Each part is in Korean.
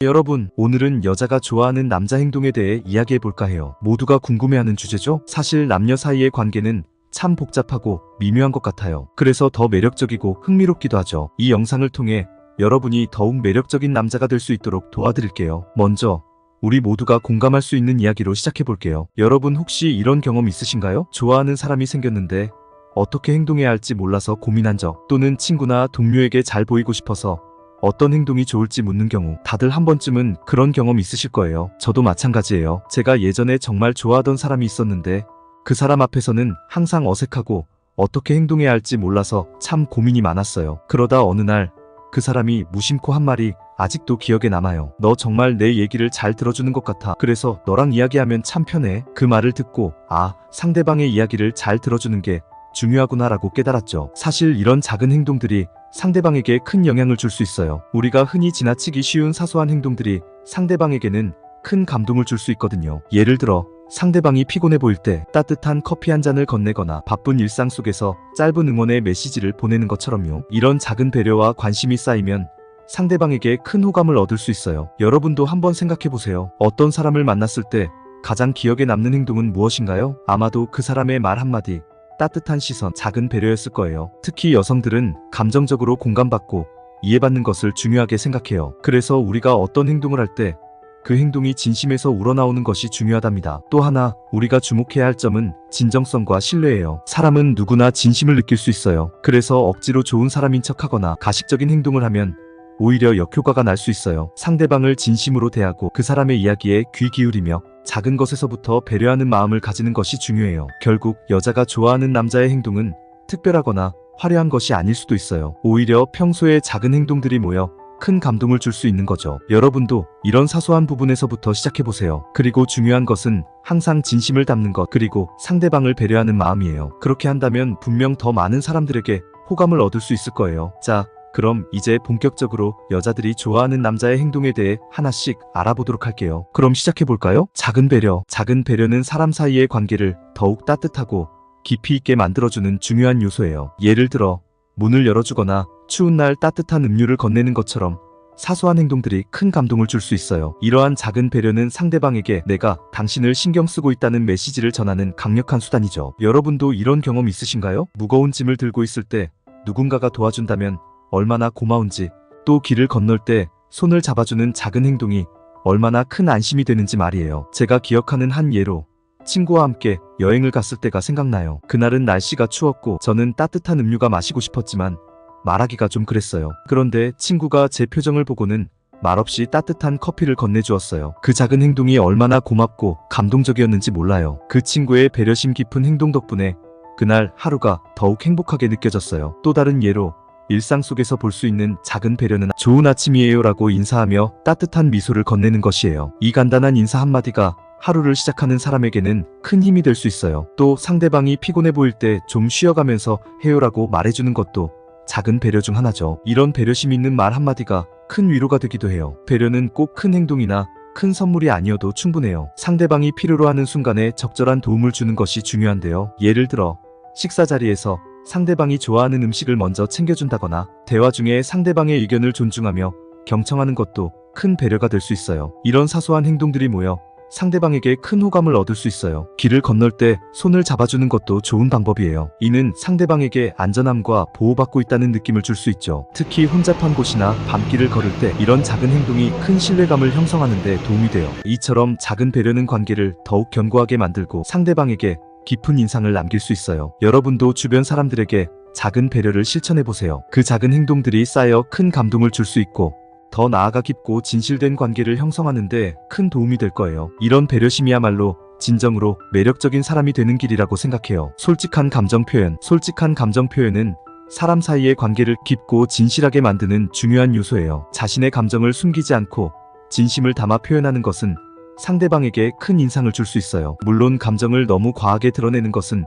여러분, 오늘은 여자가 좋아하는 남자 행동에 대해 이야기해 볼까 해요. 모두가 궁금해하는 주제죠? 사실 남녀 사이의 관계는 참 복잡하고 미묘한 것 같아요. 그래서 더 매력적이고 흥미롭기도 하죠. 이 영상을 통해 여러분이 더욱 매력적인 남자가 될 수 있도록 도와드릴게요. 먼저 우리 모두가 공감할 수 있는 이야기로 시작해 볼게요. 여러분 혹시 이런 경험 있으신가요? 좋아하는 사람이 생겼는데 어떻게 행동해야 할지 몰라서 고민한 적, 또는 친구나 동료에게 잘 보이고 싶어서 어떤 행동이 좋을지 묻는 경우, 다들 한 번쯤은 그런 경험 있으실 거예요. 저도 마찬가지예요. 제가 예전에 정말 좋아하던 사람이 있었는데 그 사람 앞에서는 항상 어색하고 어떻게 행동해야 할지 몰라서 참 고민이 많았어요. 그러다 어느 날 그 사람이 무심코 한 말이 아직도 기억에 남아요. 너 정말 내 얘기를 잘 들어주는 것 같아. 그래서 너랑 이야기하면 참 편해. 그 말을 듣고 상대방의 이야기를 잘 들어주는 게 중요하구나라고 깨달았죠. 사실 이런 작은 행동들이 상대방에게 큰 영향을 줄 수 있어요. 우리가 흔히 지나치기 쉬운 사소한 행동들이 상대방에게는 큰 감동을 줄 수 있거든요. 예를 들어 상대방이 피곤해 보일 때 따뜻한 커피 한 잔을 건네거나 바쁜 일상 속에서 짧은 응원의 메시지를 보내는 것처럼요. 이런 작은 배려와 관심이 쌓이면 상대방에게 큰 호감을 얻을 수 있어요. 여러분도 한번 생각해 보세요. 어떤 사람을 만났을 때 가장 기억에 남는 행동은 무엇인가요? 아마도 그 사람의 말 한마디, 따뜻한 시선, 작은 배려였을 거예요. 특히 여성들은 감정적으로 공감받고 이해받는 것을 중요하게 생각해요. 그래서 우리가 어떤 행동을 할 때 그 행동이 진심에서 우러나오는 것이 중요하답니다. 또 하나 우리가 주목해야 할 점은 진정성과 신뢰예요. 사람은 누구나 진심을 느낄 수 있어요. 그래서 억지로 좋은 사람인 척하거나 가식적인 행동을 하면 오히려 역효과가 날 수 있어요. 상대방을 진심으로 대하고 그 사람의 이야기에 귀 기울이며 작은 것에서부터 배려하는 마음을 가지는 것이 중요해요. 결국 여자가 좋아하는 남자의 행동은 특별하거나 화려한 것이 아닐 수도 있어요. 오히려 평소에 작은 행동들이 모여 큰 감동을 줄 수 있는 거죠. 여러분도 이런 사소한 부분에서부터 시작해보세요. 그리고 중요한 것은 항상 진심을 담는 것, 그리고 상대방을 배려하는 마음이에요. 그렇게 한다면 분명 더 많은 사람들에게 호감을 얻을 수 있을 거예요. 자, 그럼 이제 본격적으로 여자들이 좋아하는 남자의 행동에 대해 하나씩 알아보도록 할게요. 그럼 시작해볼까요? 작은 배려. 작은 배려는 사람 사이의 관계를 더욱 따뜻하고 깊이 있게 만들어주는 중요한 요소예요. 예를 들어 문을 열어주거나 추운 날 따뜻한 음료를 건네는 것처럼 사소한 행동들이 큰 감동을 줄 수 있어요. 이러한 작은 배려는 상대방에게 내가 당신을 신경 쓰고 있다는 메시지를 전하는 강력한 수단이죠. 여러분도 이런 경험 있으신가요? 무거운 짐을 들고 있을 때 누군가가 도와준다면 얼마나 고마운지, 또 길을 건널 때 손을 잡아주는 작은 행동이 얼마나 큰 안심이 되는지 말이에요. 제가 기억하는 한 예로 친구와 함께 여행을 갔을 때가 생각나요. 그날은 날씨가 추웠고 저는 따뜻한 음료가 마시고 싶었지만 말하기가 좀 그랬어요. 그런데 친구가 제 표정을 보고는 말없이 따뜻한 커피를 건네주었어요. 그 작은 행동이 얼마나 고맙고 감동적이었는지 몰라요. 그 친구의 배려심 깊은 행동 덕분에 그날 하루가 더욱 행복하게 느껴졌어요. 또 다른 예로 일상 속에서 볼 수 있는 작은 배려는 좋은 아침이에요 라고 인사하며 따뜻한 미소를 건네는 것이에요. 이 간단한 인사 한마디가 하루를 시작하는 사람에게는 큰 힘이 될 수 있어요. 또 상대방이 피곤해 보일 때 좀 쉬어가면서 해요라고 말해주는 것도 작은 배려 중 하나죠. 이런 배려심 있는 말 한마디가 큰 위로가 되기도 해요. 배려는 꼭 큰 행동이나 큰 선물이 아니어도 충분해요. 상대방이 필요로 하는 순간에 적절한 도움을 주는 것이 중요한데요. 예를 들어 식사 자리에서 상대방이 좋아하는 음식을 먼저 챙겨준다거나 대화 중에 상대방의 의견을 존중하며 경청하는 것도 큰 배려가 될 수 있어요. 이런 사소한 행동들이 모여 상대방에게 큰 호감을 얻을 수 있어요. 길을 건널 때 손을 잡아주는 것도 좋은 방법이에요. 이는 상대방에게 안전함과 보호받고 있다는 느낌을 줄 수 있죠. 특히 혼잡한 곳이나 밤길을 걸을 때 이런 작은 행동이 큰 신뢰감을 형성하는 데 도움이 돼요. 이처럼 작은 배려는 관계를 더욱 견고하게 만들고 상대방에게 깊은 인상을 남길 수 있어요. 여러분도 주변 사람들에게 작은 배려를 실천해보세요. 그 작은 행동들이 쌓여 큰 감동을 줄 수 있고 더 나아가 깊고 진실된 관계를 형성하는 데 큰 도움이 될 거예요. 이런 배려심이야말로 진정으로 매력적인 사람이 되는 길이라고 생각해요. 솔직한 감정 표현. 솔직한 감정 표현은 사람 사이의 관계를 깊고 진실하게 만드는 중요한 요소예요. 자신의 감정을 숨기지 않고 진심을 담아 표현하는 것은 상대방에게 큰 인상을 줄 수 있어요. 물론 감정을 너무 과하게 드러내는 것은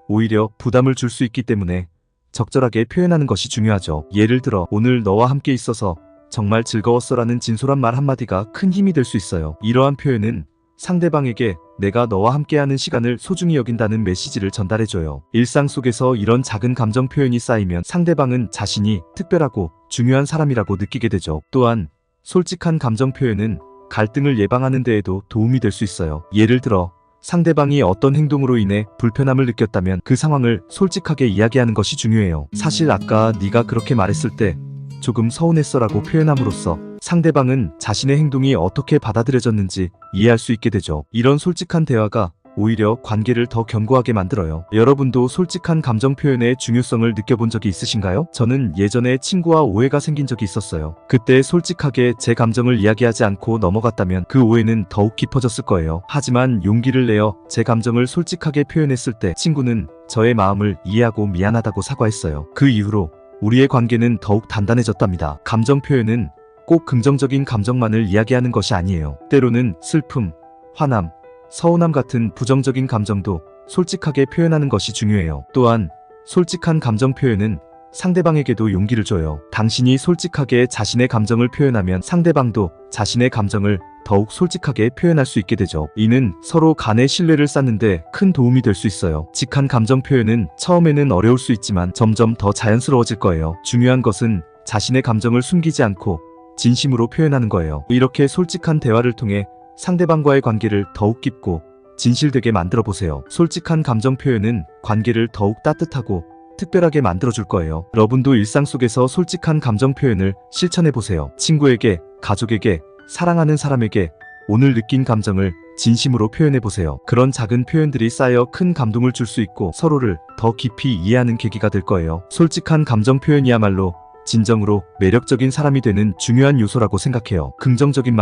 오히려 부담을 줄 수 있기 때문에 적절하게 표현하는 것이 중요하죠. 예를 들어 오늘 너와 함께 있어서 정말 즐거웠어라는 진솔한 말 한마디가 큰 힘이 될 수 있어요. 이러한 표현은 상대방에게 내가 너와 함께하는 시간을 소중히 여긴다는 메시지를 전달해줘요. 일상 속에서 이런 작은 감정 표현이 쌓이면 상대방은 자신이 특별하고 중요한 사람이라고 느끼게 되죠. 또한 솔직한 감정 표현은 갈등을 예방하는 데에도 도움이 될 수 있어요. 예를 들어 상대방이 어떤 행동으로 인해 불편함을 느꼈다면 그 상황을 솔직하게 이야기하는 것이 중요해요. 사실 아까 네가 그렇게 말했을 때 조금 서운했어라고 표현함으로써 상대방은 자신의 행동이 어떻게 받아들여졌는지 이해할 수 있게 되죠. 이런 솔직한 대화가 오히려 관계를 더 견고하게 만들어요. 여러분도 솔직한 감정 표현의 중요성을 느껴본 적이 있으신가요? 저는 예전에 친구와 오해가 생긴 적이 있었어요. 그때 솔직하게 제 감정을 이야기하지 않고 넘어갔다면 그 오해는 더욱 깊어졌을 거예요. 하지만 용기를 내어 제 감정을 솔직하게 표현했을 때 친구는 저의 마음을 이해하고 미안하다고 사과했어요. 그 이후로 우리의 관계는 더욱 단단해졌답니다. 감정 표현은 꼭 긍정적인 감정만을 이야기하는 것이 아니에요. 때로는 슬픔, 화남, 서운함 같은 부정적인 감정도 솔직하게 표현하는 것이 중요해요. 또한 솔직한 감정 표현은 상대방에게도 용기를 줘요. 당신이 솔직하게 자신의 감정을 표현하면 상대방도 자신의 감정을 더욱 솔직하게 표현할 수 있게 되죠. 이는 서로 간의 신뢰를 쌓는데 큰 도움이 될 수 있어요. 직한 감정 표현은 처음에는 어려울 수 있지만 점점 더 자연스러워질 거예요. 중요한 것은 자신의 감정을 숨기지 않고 진심으로 표현하는 거예요. 이렇게 솔직한 대화를 통해 상대방과의 관계를 더욱 깊고 진실되게 만들어 보세요. 솔직한 감정 표현은 관계를 더욱 따뜻하고 특별하게 만들어줄 거예요. 여러분도 일상 속에서 솔직한 감정 표현을 실천해 보세요. 친구에게, 가족에게, 사랑하는 사람에게 오늘 느낀 감정을 진심으로 표현해 보세요. 그런 작은 표현들이 쌓여 큰 감동을 줄 수 있고 서로를 더 깊이 이해하는 계기가 될 거예요. 솔직한 감정 표현이야말로 진정으로 매력적인 사람이 되는 중요한 요소라고 생각해요. 긍정적인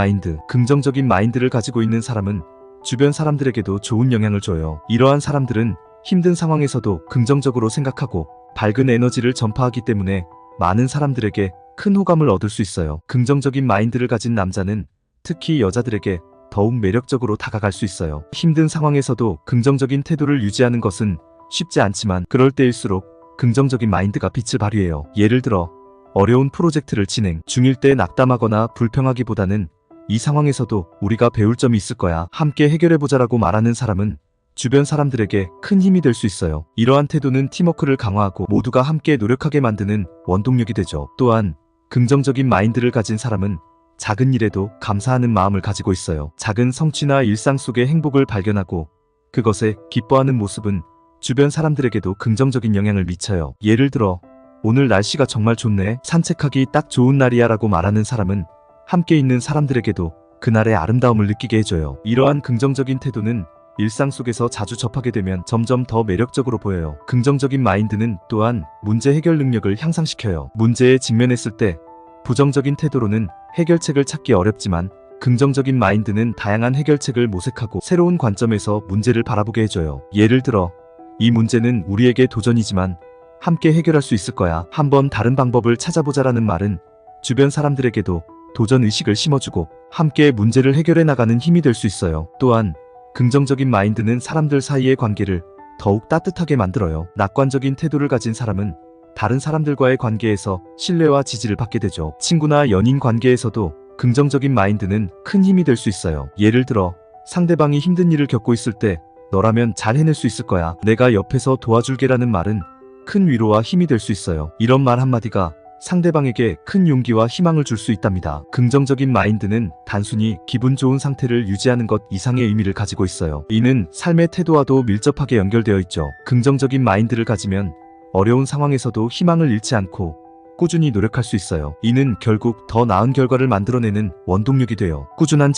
마인드를 가지고 있는 사람은 주변 사람들에게도 좋은 영향을 줘요. 이러한 사람들은 힘든 상황에서도 긍정적으로 생각하고 밝은 에너지를 전파하기 때문에 많은 사람들에게 큰 호감을 얻을 수 있어요. 긍정적인 마인드를 가진 남자는 특히 여자들에게 더욱 매력적으로 다가갈 수 있어요. 힘든 상황에서도 긍정적인 태도를 유지하는 것은 쉽지 않지만 그럴 때일수록 긍정적인 마인드가 빛을 발휘해요. 예를 들어 어려운 프로젝트를 진행 중일 때 낙담하거나 불평하기보다는 이 상황에서도 우리가 배울 점이 있을 거야. 함께 해결해보자라고 말하는 사람은 주변 사람들에게 큰 힘이 될 수 있어요. 이러한 태도는 팀워크를 강화하고 모두가 함께 노력하게 만드는 원동력이 되죠. 또한 긍정적인 마인드를 가진 사람은 작은 일에도 감사하는 마음을 가지고 있어요. 작은 성취나 일상 속의 행복을 발견하고 그것에 기뻐하는 모습은 주변 사람들에게도 긍정적인 영향을 미쳐요. 예를 들어 오늘 날씨가 정말 좋네. 산책하기 딱 좋은 날이야 라고 말하는 사람은 함께 있는 사람들에게도 그날의 아름다움을 느끼게 해줘요. 이러한 긍정적인 태도는 일상 속에서 자주 접하게 되면 점점 더 매력적으로 보여요. 긍정적인 마인드는 또한 문제 해결 능력을 향상시켜요. 문제에 직면했을 때 부정적인 태도로는 해결책을 찾기 어렵지만 긍정적인 마인드는 다양한 해결책을 모색하고 새로운 관점에서 문제를 바라보게 해줘요. 예를 들어 이 문제는 우리에게 도전이지만 함께 해결할 수 있을 거야. 한번 다른 방법을 찾아보자라는 말은 주변 사람들에게도 도전 의식을 심어주고 함께 문제를 해결해 나가는 힘이 될 수 있어요. 또한 긍정적인 마인드는 사람들 사이의 관계를 더욱 따뜻하게 만들어요. 낙관적인 태도를 가진 사람은 다른 사람들과의 관계에서 신뢰와 지지를 받게 되죠. 친구나 연인 관계에서도 긍정적인 마인드는 큰 힘이 될 수 있어요. 예를 들어 상대방이 힘든 일을 겪고 있을 때 너라면 잘 해낼 수 있을 거야. 내가 옆에서 도와줄게라는 말은 큰 위로와 힘이 될 수 있어요. 이런 말 한마디가 상대방에게 큰 용기와 희망을 줄 수 있답니다. 긍정적인 마인드는 단순히 기분 좋은 상태를 유지하는 것 이상의 의미를 가지고 있어요. 이는 삶의 태도와도 밀접하게 연결되어 있죠. 긍정적인 마인드를 가지면 어려운 상황에서도 희망을 잃지 않고 꾸준히 노력할 수 있어요. 이는 결국 더 나은 결과를 만들어내는 원동력이 돼요. 꾸준한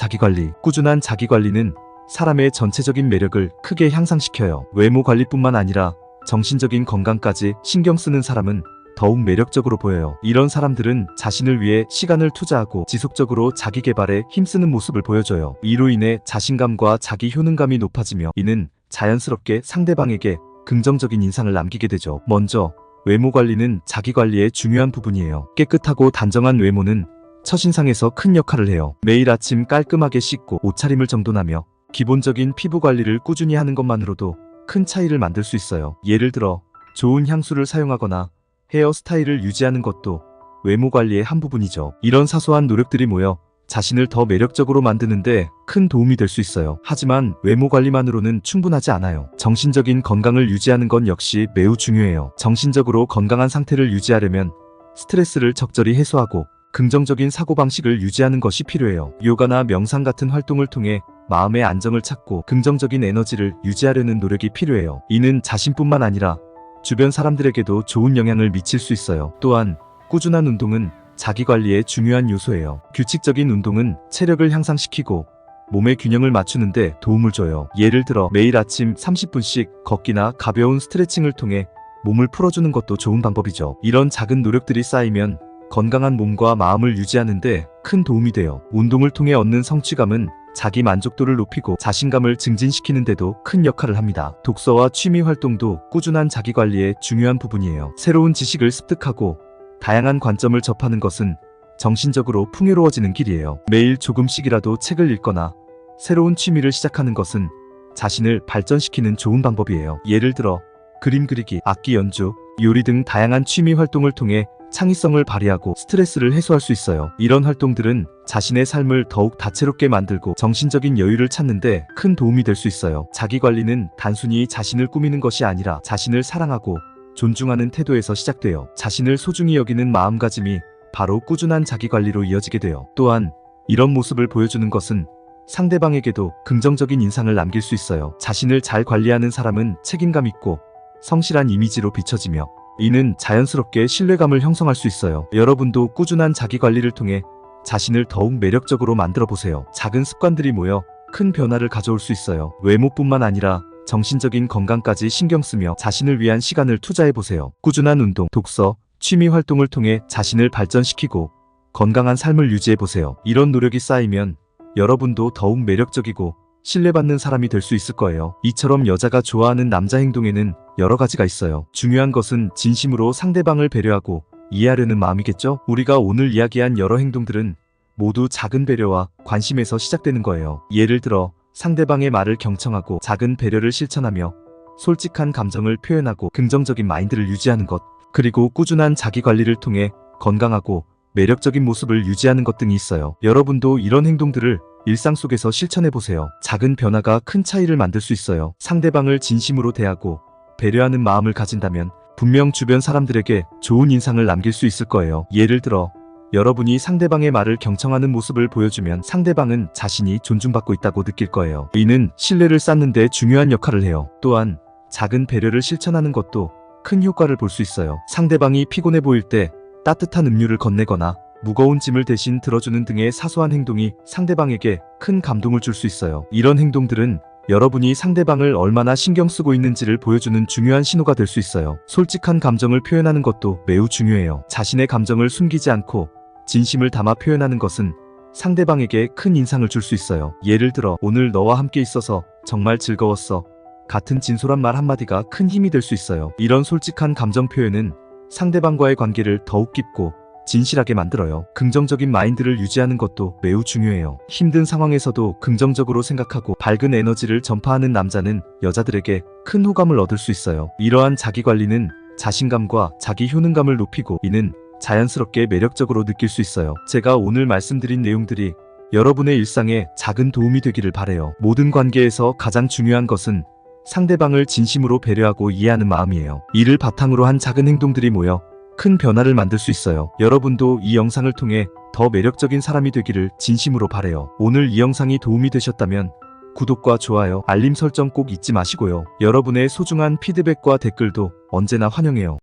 자기관리는 사람의 전체적인 매력을 크게 향상시켜요. 외모 관리뿐만 아니라 정신적인 건강까지 신경 쓰는 사람은 더욱 매력적으로 보여요. 이런 사람들은 자신을 위해 시간을 투자하고 지속적으로 자기 개발에 힘쓰는 모습을 보여줘요. 이로 인해 자신감과 자기 효능감이 높아지며 이는 자연스럽게 상대방에게 긍정적인 인상을 남기게 되죠. 먼저 외모 관리는 자기 관리의 중요한 부분이에요. 깨끗하고 단정한 외모는 첫인상에서 큰 역할을 해요. 매일 아침 깔끔하게 씻고 옷차림을 정돈하며 기본적인 피부 관리를 꾸준히 하는 것만으로도 큰 차이를 만들 수 있어요. 예를 들어 좋은 향수를 사용하거나 헤어스타일을 유지하는 것도 외모 관리의 한 부분이죠. 이런 사소한 노력들이 모여 자신을 더 매력적으로 만드는데 큰 도움이 될 수 있어요. 하지만 외모 관리만으로는 충분하지 않아요. 정신적인 건강을 유지하는 건 역시 매우 중요해요. 정신적으로 건강한 상태를 유지하려면 스트레스를 적절히 해소하고 긍정적인 사고방식을 유지하는 것이 필요해요. 요가나 명상 같은 활동을 통해 마음의 안정을 찾고 긍정적인 에너지를 유지하려는 노력이 필요해요. 이는 자신뿐만 아니라 주변 사람들에게도 좋은 영향을 미칠 수 있어요. 또한 꾸준한 운동은 자기관리의 중요한 요소예요. 규칙적인 운동은 체력을 향상시키고 몸의 균형을 맞추는데 도움을 줘요. 예를 들어 매일 아침 30분씩 걷기나 가벼운 스트레칭을 통해 몸을 풀어주는 것도 좋은 방법이죠. 이런 작은 노력들이 쌓이면 건강한 몸과 마음을 유지하는데 큰 도움이 돼요. 운동을 통해 얻는 성취감은 자기 만족도를 높이고 자신감을 증진시키는 데도 큰 역할을 합니다. 독서와 취미 활동도 꾸준한 자기관리의 중요한 부분이에요. 새로운 지식을 습득하고 다양한 관점을 접하는 것은 정신적으로 풍요로워지는 길이에요. 매일 조금씩이라도 책을 읽거나 새로운 취미를 시작하는 것은 자신을 발전시키는 좋은 방법이에요. 예를 들어 그림 그리기, 악기 연주, 요리 등 다양한 취미 활동을 통해 창의성을 발휘하고 스트레스를 해소할 수 있어요. 이런 활동들은 자신의 삶을 더욱 다채롭게 만들고 정신적인 여유를 찾는 데 큰 도움이 될 수 있어요. 자기관리는 단순히 자신을 꾸미는 것이 아니라 자신을 사랑하고 존중하는 태도에서 시작돼요. 자신을 소중히 여기는 마음가짐이 바로 꾸준한 자기관리로 이어지게 돼요. 또한 이런 모습을 보여주는 것은 상대방에게도 긍정적인 인상을 남길 수 있어요. 자신을 잘 관리하는 사람은 책임감 있고 성실한 이미지로 비춰지며 이는 자연스럽게 신뢰감을 형성할 수 있어요. 여러분도 꾸준한 자기관리를 통해 자신을 더욱 매력적으로 만들어 보세요. 작은 습관들이 모여 큰 변화를 가져올 수 있어요. 외모뿐만 아니라 정신적인 건강까지 신경 쓰며 자신을 위한 시간을 투자해 보세요. 꾸준한 운동, 독서, 취미 활동을 통해 자신을 발전시키고 건강한 삶을 유지해 보세요. 이런 노력이 쌓이면 여러분도 더욱 매력적이고 신뢰받는 사람이 될 수 있을 거예요. 이처럼 여자가 좋아하는 남자 행동에는 여러 가지가 있어요. 중요한 것은 진심으로 상대방을 배려하고 이해하려는 마음이겠죠? 우리가 오늘 이야기한 여러 행동들은 모두 작은 배려와 관심에서 시작되는 거예요. 예를 들어 상대방의 말을 경청하고 작은 배려를 실천하며 솔직한 감정을 표현하고 긍정적인 마인드를 유지하는 것, 그리고 꾸준한 자기관리를 통해 건강하고 매력적인 모습을 유지하는 것 등이 있어요. 여러분도 이런 행동들을 일상 속에서 실천해보세요. 작은 변화가 큰 차이를 만들 수 있어요. 상대방을 진심으로 대하고 배려하는 마음을 가진다면 분명 주변 사람들에게 좋은 인상을 남길 수 있을 거예요. 예를 들어 여러분이 상대방의 말을 경청하는 모습을 보여주면 상대방은 자신이 존중받고 있다고 느낄 거예요. 이는 신뢰를 쌓는 데 중요한 역할을 해요. 또한 작은 배려를 실천하는 것도 큰 효과를 볼 수 있어요. 상대방이 피곤해 보일 때 따뜻한 음료를 건네거나 무거운 짐을 대신 들어주는 등의 사소한 행동이 상대방에게 큰 감동을 줄 수 있어요. 이런 행동들은 여러분이 상대방을 얼마나 신경 쓰고 있는지를 보여주는 중요한 신호가 될 수 있어요. 솔직한 감정을 표현하는 것도 매우 중요해요. 자신의 감정을 숨기지 않고 진심을 담아 표현하는 것은 상대방에게 큰 인상을 줄 수 있어요. 예를 들어 오늘 너와 함께 있어서 정말 즐거웠어. 같은 진솔한 말 한마디가 큰 힘이 될 수 있어요. 이런 솔직한 감정 표현은 상대방과의 관계를 더욱 깊고 진실하게 만들어요. 긍정적인 마인드를 유지하는 것도 매우 중요해요. 힘든 상황에서도 긍정적으로 생각하고 밝은 에너지를 전파하는 남자는 여자들에게 큰 호감을 얻을 수 있어요. 이러한 자기관리는 자신감과 자기 효능감을 높이고 이는 자연스럽게 매력적으로 느낄 수 있어요. 제가 오늘 말씀드린 내용들이 여러분의 일상에 작은 도움이 되기를 바라요. 모든 관계에서 가장 중요한 것은 상대방을 진심으로 배려하고 이해하는 마음이에요. 이를 바탕으로 한 작은 행동들이 모여 큰 변화를 만들 수 있어요. 여러분도 이 영상을 통해 더 매력적인 사람이 되기를 진심으로 바라요. 오늘 이 영상이 도움이 되셨다면 구독과 좋아요, 알림 설정 꼭 잊지 마시고요. 여러분의 소중한 피드백과 댓글도 언제나 환영해요.